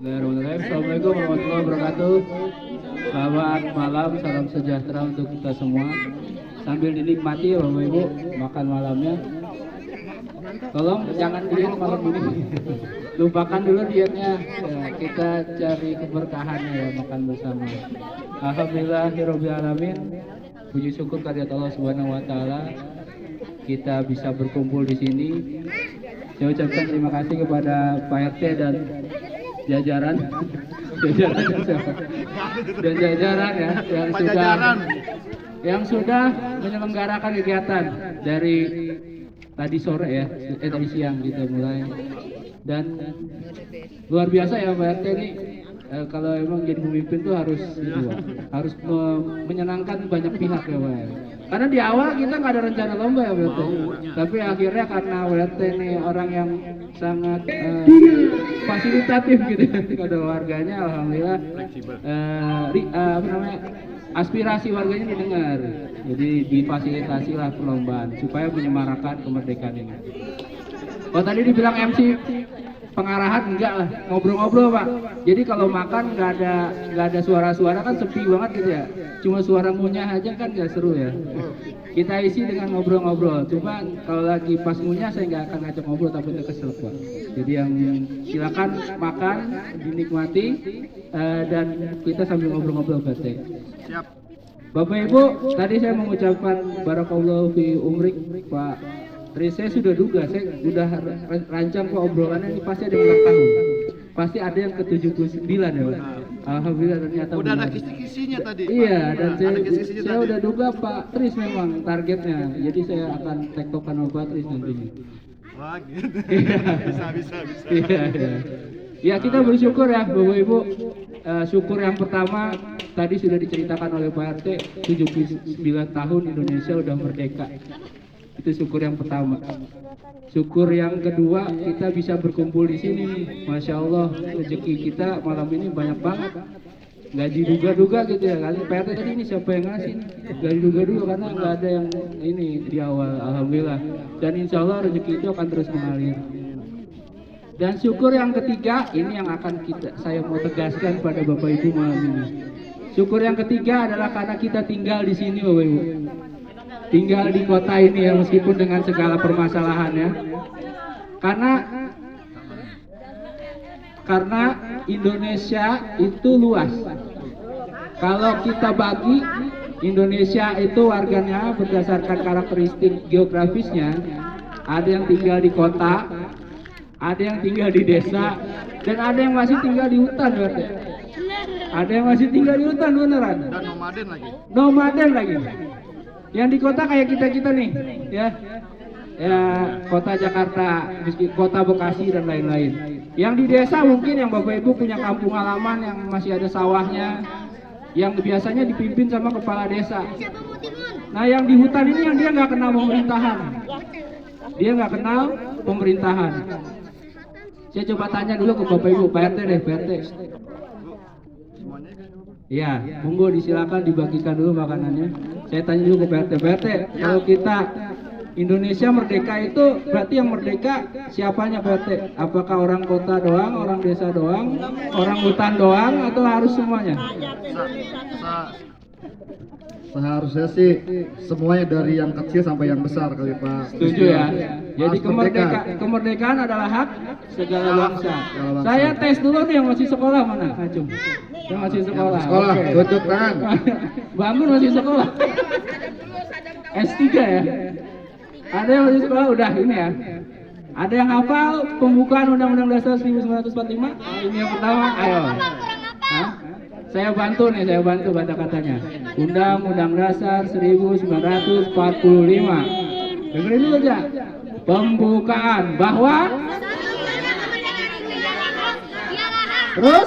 Bismillahirrahmanirrahim. Assalamualaikum warahmatullahi wabarakatuh. Selamat malam, salam sejahtera untuk kita semua. Sambil dinikmati ya Bapak Ibu makan malamnya. Tolong jangan diet malam ini. Lupakan dulu dietnya. Ya, kita cari keberkahannya ya makan bersama. Alhamdulillahirabbil alamin. Puji syukur kehadirat Allah Subhanahu wa taala. Kita bisa berkumpul di sini. Saya ucapkan terima kasih kepada Pak RT dan jajaran dan jajaran ya yang sudah menyelenggarakan kegiatan dari tadi sore ya, tadi siang gitu mulai. Dan luar biasa ya Pak RT ini, kalau emang jadi pemimpin tuh harus menyenangkan banyak pihak ya Pak. Karena di awal kita nggak ada rencana lomba ya WRT, tapi akhirnya karena WRT ini orang yang sangat fasilitatif gitu kepada warganya, alhamdulillah aspirasi warganya didengar, jadi difasilitasi lah perlombaan supaya menyemarakan kemerdekaan ini. Oh tadi dibilang MC pengarahan, enggak lah, ngobrol-ngobrol Pak. Jadi kalau makan nggak ada suara-suara kan sepi banget gitu ya. Cuma suara ngunyah aja kan nggak seru ya. Kita isi dengan ngobrol-ngobrol. Cuma kalau lagi pas ngunyah saya nggak akan ngajak ngobrol tapi itu kesel Pak. Jadi yang silakan makan, dinikmati dan kita sambil ngobrol-ngobrol Pak. Siap. Bapak Ibu, tadi saya mengucapkan barakallahu fi umrik Pak. Dari saya sudah duga, saya sudah rancang kok obrolannya ini pasti ada yang ulang tahun. Pasti ada yang ke 79 ya Pak. Alhamdulillah ternyata udah benar. ada kisi-kisinya tadi. Iya, dan saya tadi. udah duga Pak Tris memang targetnya. Jadi saya akan tektokan sama Pak Tris nantinya. Wah gitu. bisa. Iya. Ya kita bersyukur ya Bapak Ibu. Syukur yang pertama tadi sudah diceritakan oleh Pak RT, 79 tahun Indonesia udah merdeka. Itu syukur yang pertama. Syukur yang kedua kita bisa berkumpul di sini. Masya Allah rezeki kita malam ini banyak banget. Gak diduga-duga gitu ya. Kali PRT tadi ini siapa yang ngasih? Gak diduga-duga karena nggak ada yang ini di awal. Alhamdulillah. Dan insya Allah rezeki itu akan terus mengalir. Dan syukur yang ketiga ini yang akan saya mau tegaskan pada Bapak Ibu malam ini. Syukur yang ketiga adalah karena kita tinggal di sini Bapak Ibu. Tinggal di kota ini ya meskipun dengan segala permasalahannya. Karena Indonesia itu luas. Kalau kita bagi Indonesia itu warganya berdasarkan karakteristik geografisnya, ada yang tinggal di kota, ada yang tinggal di desa, dan ada yang masih tinggal di hutan berarti. Ada yang masih tinggal di hutan beneran. Dan nomaden lagi. Nomaden lagi. Yang di kota kayak kita nih, ya kota Jakarta, kota Bekasi dan lain-lain. Yang di desa mungkin yang Bapak Ibu punya kampung halaman yang masih ada sawahnya, yang biasanya dipimpin sama kepala desa. Nah yang di hutan ini yang dia nggak kenal pemerintahan, Saya coba tanya dulu ke Bapak Ibu, Pak RT deh, Pak RT. Iya, monggo disilakan dibagikan dulu makanannya. Saya tanya dulu ke PRT. Kalau kita Indonesia merdeka itu berarti yang merdeka siapanya PRT? Apakah orang kota doang, orang desa doang, orang hutan doang, atau harus semuanya? Seharusnya sih semuanya dari yang kecil sampai yang besar kali Pak. Setuju ya. Jadi kemerdekaan adalah hak segala bangsa. Saya tes dulu nih yang masih sekolah mana? Acung. Yang masih sekolah. Sekolah, tutup tangan. Bangun masih sekolah. S3 ya. Ada yang masih sekolah udah ini ya. Ada yang hafal pembukaan Undang-Undang Dasar 1945? Ini yang pertama, ayo. Hah? Saya bantu baca katanya. Undang-Undang Dasar 1945. Dengerin dulu aja. Pembukaan bahwa terus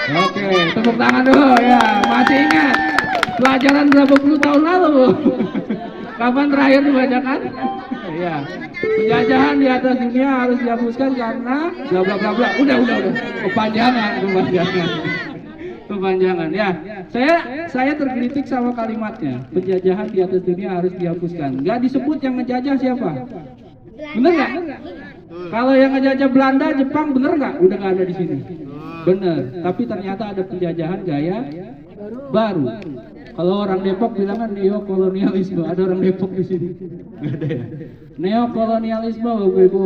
oke, tepuk tangan dulu ya. Masih ingat pelajaran berapa puluh tahun lalu Bu? Kapan terakhir dibacakan? Iya. Penjajahan di atas dunia harus dihapuskan karena bla bla bla bla. Udah. Kepanjangan ya. Saya tergelitik sama kalimatnya. Penjajahan di atas dunia harus dihapuskan. Gak disebut yang ngejajah siapa? Bener nggak? Kalau yang ngejajah Belanda, Jepang, bener nggak? Udah nggak ada di sini. Bener. Tapi ternyata ada penjajahan gaya baru. Kalau orang Depok bilang kan neokolonialisme. Ada orang Depok di sini? Nggak ada ya. Neokolonialisme, Bapak Ibu.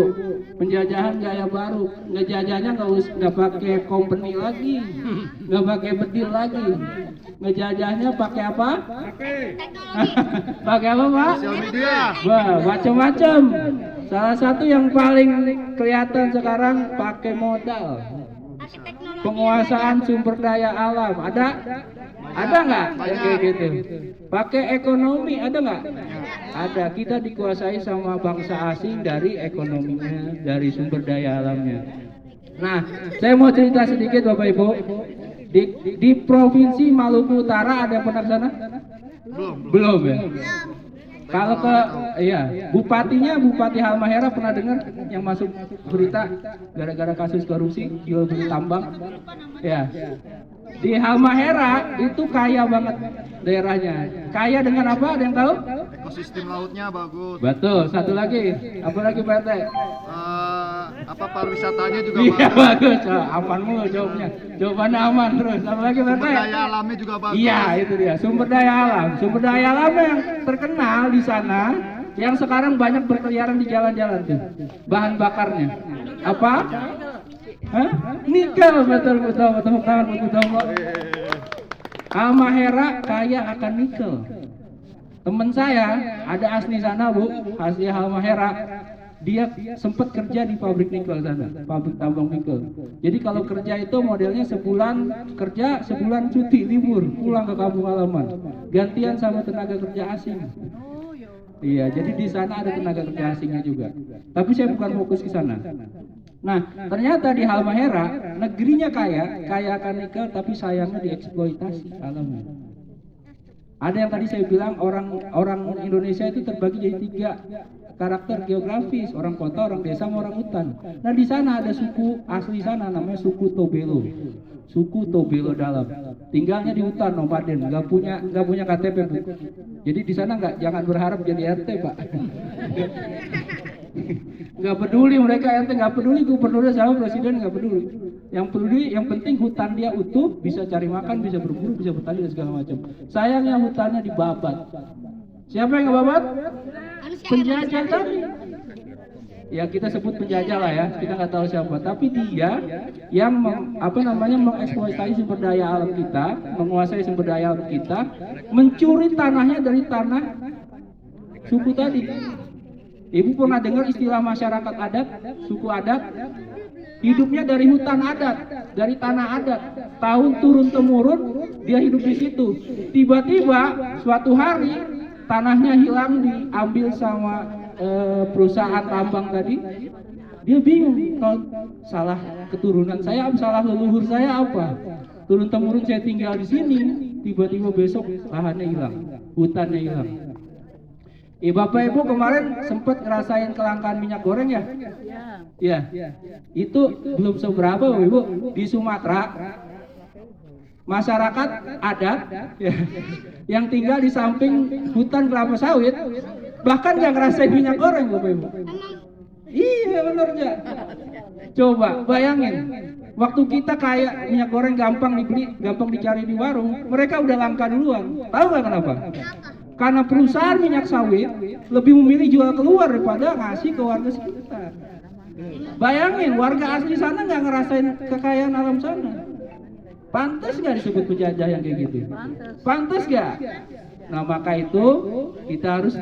Penjajahan gaya baru. Ngejajahnya nggak pakai company lagi, nggak pakai bedil lagi. Ngejajahnya pakai apa? Pakai apa, Pak? Sosial media. Wah, macam-macam. Salah satu yang paling kelihatan sekarang pakai modal. Penguasaan sumber daya alam. Ada nggak yang kayak gitu? Pakai ekonomi ada nggak? Ada. Kita dikuasai sama bangsa asing dari ekonominya, dari sumber daya alamnya. Nah, saya mau cerita sedikit Bapak Ibu. Di provinsi Maluku Utara ada yang pernah ke sana? Belum ya. Kalau ke bupatinya Bupati Halmahera pernah dengar yang masuk berita gara-gara kasus korupsi jual beli tambang? Ya. Di Halmahera itu kaya banget daerahnya. Kaya dengan apa? Ada yang tahu? Ekosistem lautnya bagus. Betul. Satu lagi. Apa lagi Pak RT? Pariwisatanya juga Iya bagus. bagus. Aman mulu jawabnya. Jawabannya aman terus. Apa lagi Pak RT? Sumber daya alamnya juga bagus. Iya itu dia. Sumber daya alam. Sumber daya alam yang terkenal di sana. Yang sekarang banyak berkeliaran di jalan-jalan tuh. Bahan bakarnya. Apa? Hah? Nikel, betul. Tepuk tangan buat Halmahera kaya akan nikel. Temen saya ada asli sana Bu, asli Halmahera. Dia sempat kerja di pabrik nikel sana, pabrik tambang nikel. Jadi kalau kerja itu modelnya sebulan kerja, sebulan cuti libur, pulang ke kampung halaman. Gantian sama tenaga kerja asing. Iya, jadi di sana ada tenaga kerja asingnya juga. Tapi saya bukan fokus ke sana. Nah, ternyata di Halmahera negerinya kaya akan nikel, tapi sayangnya dieksploitasi alamnya. Ada yang tadi saya bilang orang Indonesia itu terbagi jadi 3 karakter geografis, orang kota, orang desa, sama orang hutan. Nah di sana ada suku asli sana namanya suku Tobelo, suku Tobelo dalam. Tinggalnya di hutan, nomaden, nggak punya KTP Bu. Jadi di sana jangan berharap jadi RT Pak. Nggak peduli mereka RT, nggak peduli gubernurnya sama presiden, nggak peduli. Yang penting hutan dia utuh, bisa cari makan, bisa berburu, bisa bertani dan segala macam. Sayangnya hutannya dibabat. Siapa yang ngebabat? Penjajah tadi. Ya kita sebut penjajah lah ya, kita nggak tahu siapa. Tapi dia yang mengeksploitasi sumber daya alam kita, menguasai sumber daya alam kita, mencuri tanahnya dari tanah suku tadi. Ibu pernah dengar istilah masyarakat adat, suku adat? Hidupnya dari hutan adat, dari tanah adat. Tahun turun temurun dia hidup di situ. Tiba-tiba suatu hari tanahnya hilang, diambil sama perusahaan tambang tadi. Dia bingung, kalau salah keturunan saya, salah leluhur saya apa? Turun temurun saya tinggal di sini, tiba-tiba besok lahannya hilang, hutannya hilang. Bapak Ibu kemarin sempat ngerasain kelangkaan minyak goreng ya? Ya. Itu belum seberapa Bapak Ibu. Di Sumatera masyarakat adat ya, yang tinggal di samping hutan kelapa sawit bahkan nggak ngerasain minyak goreng Bapak Ibu. Iya benar ya. Coba bayangin, waktu kita kayak minyak goreng gampang dibeli, gampang dicari di warung, mereka udah langka duluan. Tahu nggak kenapa? Karena perusahaan minyak sawit lebih memilih jual keluar daripada ngasih ke warga sekitar. Bayangin, warga asli sana nggak ngerasain kekayaan alam sana. Pantas nggak disebut penjajah yang kayak gitu? Pantas nggak? Nah maka itu kita harus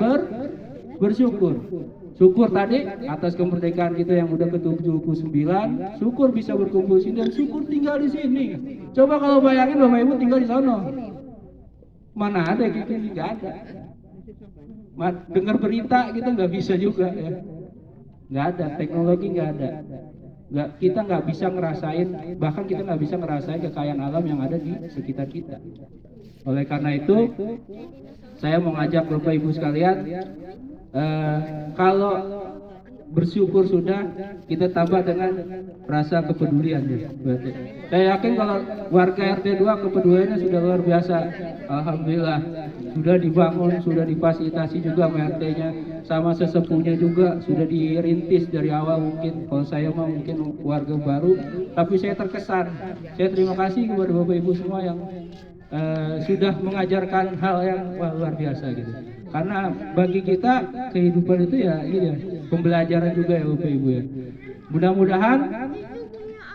bersyukur. Syukur tadi atas kemerdekaan kita yang udah ke-79, syukur bisa berkumpul sini dan syukur tinggal di sini. Coba kalau bayangin Bapak Ibu tinggal di sana. Mana ada gitu, nggak ada. Dengar berita kita nggak bisa juga ya. Nggak ada, teknologi nggak ada. Kita nggak bisa ngerasain, bahkan kita nggak bisa ngerasain kekayaan alam yang ada di sekitar kita. Oleh karena itu, saya mau ngajak Bapak Ibu sekalian, kalau bersyukur sudah, kita tambah dengan rasa kepedulian ya. Berarti. Saya yakin kalau warga RT 2 kepeduliannya sudah luar biasa. Alhamdulillah sudah dibangun, sudah difasilitasi juga sama RT-nya, sama sesepuhnya juga sudah dirintis dari awal. Mungkin kalau saya mah mungkin warga baru, tapi saya terkesan. Saya terima kasih kepada Bapak Ibu semua yang sudah mengajarkan hal yang luar biasa gitu. Karena bagi kita kehidupan itu ya ini ya, pembelajaran juga ya Bapak Ibu ya. Mudah-mudahan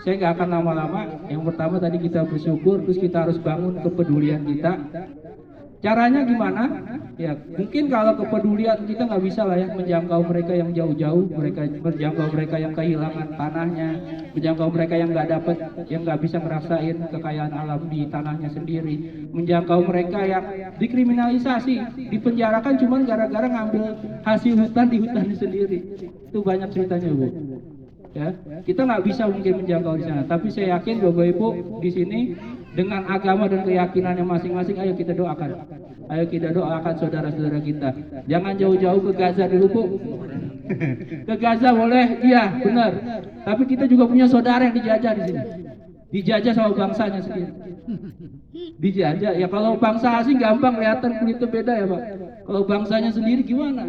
saya nggak akan lama-lama. Yang pertama tadi kita bersyukur, terus kita harus bangun kepedulian kita. Caranya gimana? Ya mungkin kalau kepedulian kita nggak bisa lah ya menjangkau mereka yang jauh-jauh, menjangkau mereka yang kehilangan tanahnya, menjangkau mereka yang nggak dapat, yang nggak bisa ngerasain kekayaan alam di tanahnya sendiri, menjangkau mereka yang dikriminalisasi, dipenjarakan cuma gara-gara ngambil hasil hutan di hutannya sendiri. Itu banyak ceritanya Bu. Ya, kita nggak bisa mungkin menjangkau di sana, tapi saya yakin Bapak Ibu di sini dengan agama dan keyakinannya masing-masing, ayo kita doakan. Ayo kita doakan saudara-saudara kita. Jangan jauh-jauh ke Gaza dulu Bu. Ke Gaza boleh, iya benar. Tapi kita juga punya saudara yang dijajah di sini. Dijajah sama bangsanya sendiri. Dijajah. Ya kalau bangsa asing gampang kelihatan kulitnya beda ya Pak. Kalau bangsanya sendiri gimana?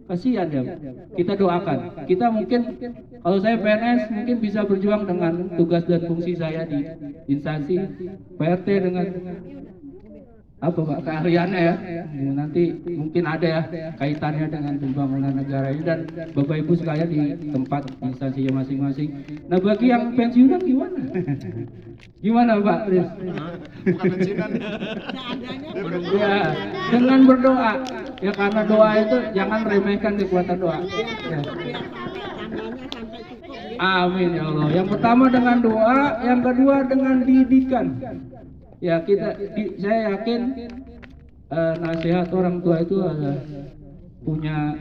Kasihan ya, kita doakan. Kita mungkin, kalau saya PNS mungkin bisa berjuang dengan tugas dan fungsi saya di instansi PRT dengan apa Pak keahliannya ya. Nanti mungkin ada ya kaitannya dengan pembangunan negara ini dan Bapak Ibu sekalian di tempat instansinya masing-masing. Nah bagi yang pensiunan gimana? Gimana Pak Riz? Bukan pensiunan. Ya, dengan berdoa. Ya karena doa itu jangan remehkan kekuatan doa. Ya. Amin ya Allah. Yang pertama dengan doa, yang kedua dengan didikan. Ya saya yakin nasihat orang tua itu punya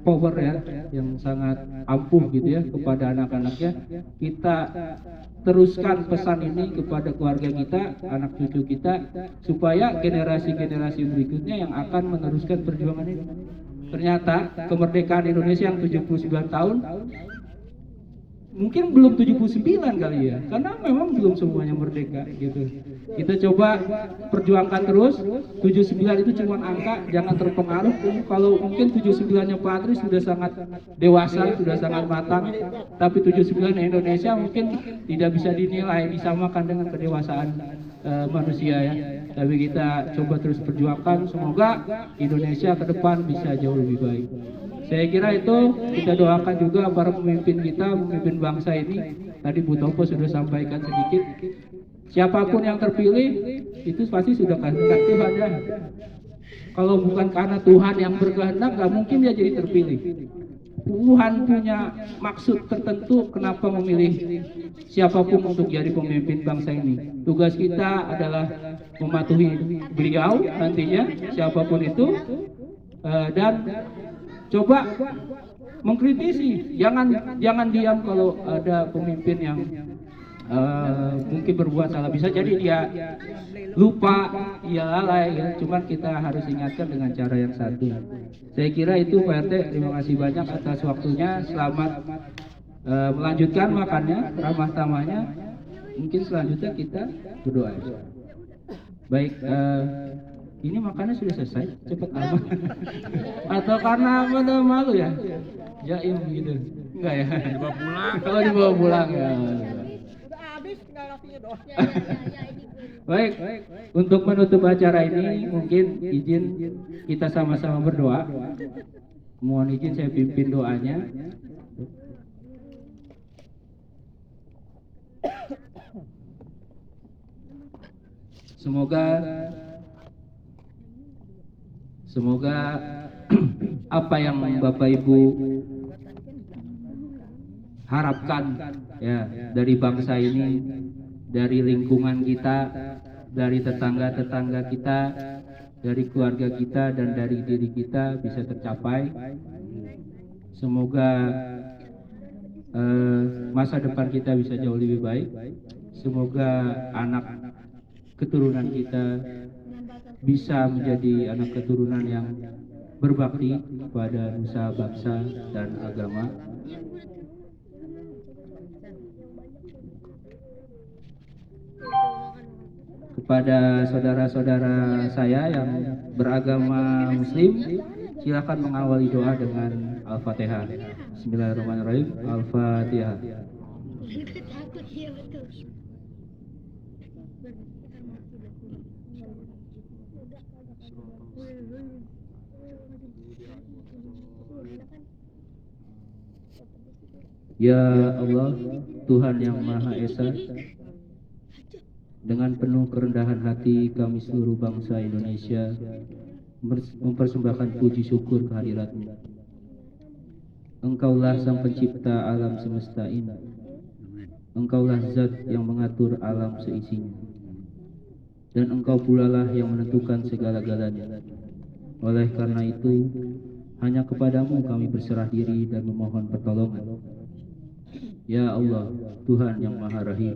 power ya yang sangat ampuh gitu ya kepada anak-anaknya. Kita teruskan pesan ini kepada keluarga kita, anak cucu kita, supaya generasi-generasi berikutnya yang akan meneruskan perjuangan ini. Ternyata kemerdekaan Indonesia yang 79 tahun mungkin belum 79 kali ya, karena memang belum semuanya merdeka gitu. Kita coba perjuangkan terus. 79 itu cuma angka, jangan terpengaruh. Kalau mungkin 79-nya Patris sudah sangat dewasa, sudah sangat matang, tapi 79 Indonesia mungkin tidak bisa dinilai, disamakan dengan kedewasaan manusia ya. Tapi kita coba terus perjuangkan, semoga Indonesia ke depan bisa jauh lebih baik. Saya kira itu kita doakan juga para pemimpin kita, pemimpin bangsa ini. Tadi Bu Topo sudah sampaikan sedikit. Siapapun yang terpilih itu pasti sudah kehendak Tuhan ya. Kalau bukan karena Tuhan yang berkehendak, nggak mungkin dia jadi terpilih. Tuhan punya maksud tertentu kenapa memilih siapapun untuk jadi pemimpin bangsa ini. Tugas kita adalah mematuhi beliau nantinya, siapapun itu, dan coba mengkritisi, jangan diam kalau ada pemimpin yang mungkin berbuat salah. Bisa jadi dia lupa, dia lalai ya. Cuman kita harus ingatkan dengan cara yang satu. Saya kira itu Pak RT, terima kasih banyak atas waktunya. Selamat melanjutkan makannya, ramah tamahnya. Mungkin selanjutnya kita berdoa. Baik, ini makannya sudah selesai, cepat amat. Atau karena pada malu ya? Jaim gitu. Enggak ya? Dibawa pulang. Kalau dibawa pulang ya. Baik, untuk menutup acara ini mungkin izin kita sama-sama berdoa. Mohon izin saya pimpin doanya. Semoga apa yang Bapak Ibu harapkan ya dari bangsa ini, dari lingkungan kita, dari tetangga-tetangga kita, dari keluarga kita dan dari diri kita bisa tercapai. Semoga masa depan kita bisa jauh lebih baik. Semoga anak keturunan kita bisa menjadi anak keturunan yang berbakti kepada nusa bangsa dan agama, kepada saudara-saudara saya yang beragama Muslim, silakan mengawali doa dengan Al-Fatihah. Bismillahirrahmanirrahim. Al-Fatihah. Takut dia betul. Ya Allah, Tuhan yang Maha Esa, dengan penuh kerendahan hati kami seluruh bangsa Indonesia mempersembahkan puji syukur kehadirat-Mu. Engkaulah Sang Pencipta alam semesta ini. Engkaulah Zat yang mengatur alam seisinya. Dan Engkau pula lah yang menentukan segala-galanya. Oleh karena itu, hanya kepadamu kami berserah diri dan memohon pertolongan. Ya Allah, Tuhan yang Maha Rahim,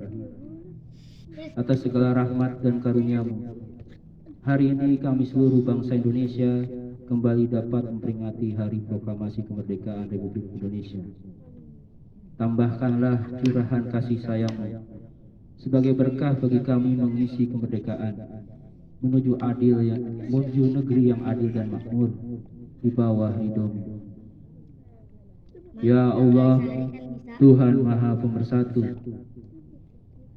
atas segala rahmat dan karunia-Mu, hari ini kami seluruh bangsa Indonesia kembali dapat memperingati Hari Proklamasi Kemerdekaan Republik Indonesia. Tambahkanlah curahan kasih sayang-Mu sebagai berkah bagi kami mengisi kemerdekaan menuju negeri yang adil dan makmur di bawah ridho-Mu. Ya Allah, Tuhan Maha Pemersatu,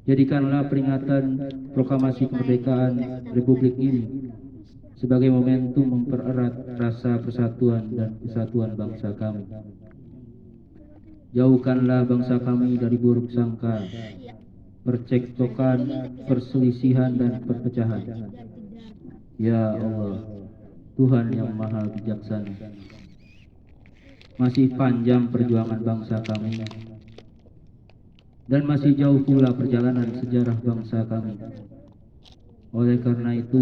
jadikanlah peringatan proklamasi kemerdekaan Republik ini sebagai momentum mempererat rasa persatuan dan kesatuan bangsa kami. Jauhkanlah bangsa kami dari buruk sangka, percekcokan, perselisihan dan perpecahan. Ya Allah, Tuhan yang Maha Bijaksana, masih panjang perjuangan bangsa kami dan masih jauh pula perjalanan sejarah bangsa kami. Oleh karena itu,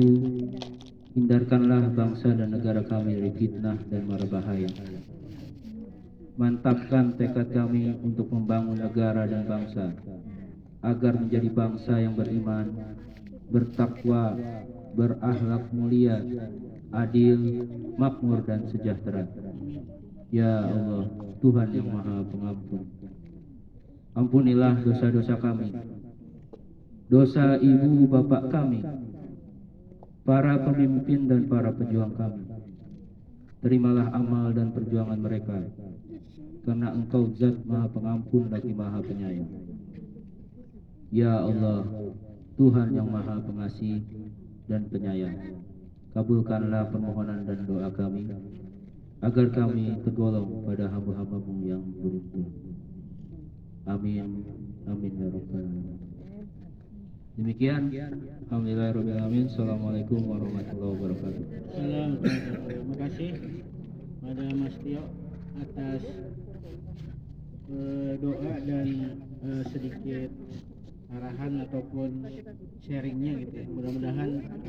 hindarkanlah bangsa dan negara kami dari fitnah dan mara bahaya. Mantapkan tekad kami untuk membangun negara dan bangsa agar menjadi bangsa yang beriman, bertakwa, berakhlak mulia, adil, makmur dan sejahtera. Ya Allah, Tuhan yang Maha Pengampun, ampunilah dosa-dosa kami, dosa ibu bapak kami, para pemimpin dan para pejuang kami. Terimalah amal dan perjuangan mereka, karena Engkau Zat Maha Pengampun lagi Maha Penyayang. Ya Allah, Tuhan yang Maha Pengasih dan Penyayang, kabulkanlah permohonan dan doa kami, agar kami tergolong pada hamba-hamba-Mu yang beruntung. Amin. Amin ya Rabbal Alamin. Demikian, alhamdulillahirrahmanirrahim. Assalamualaikum warahmatullahi wabarakatuh. Terima kasih pada Mas Tio atas doa dan sedikit arahan ataupun sharingnya gitu ya. Mudah-mudahan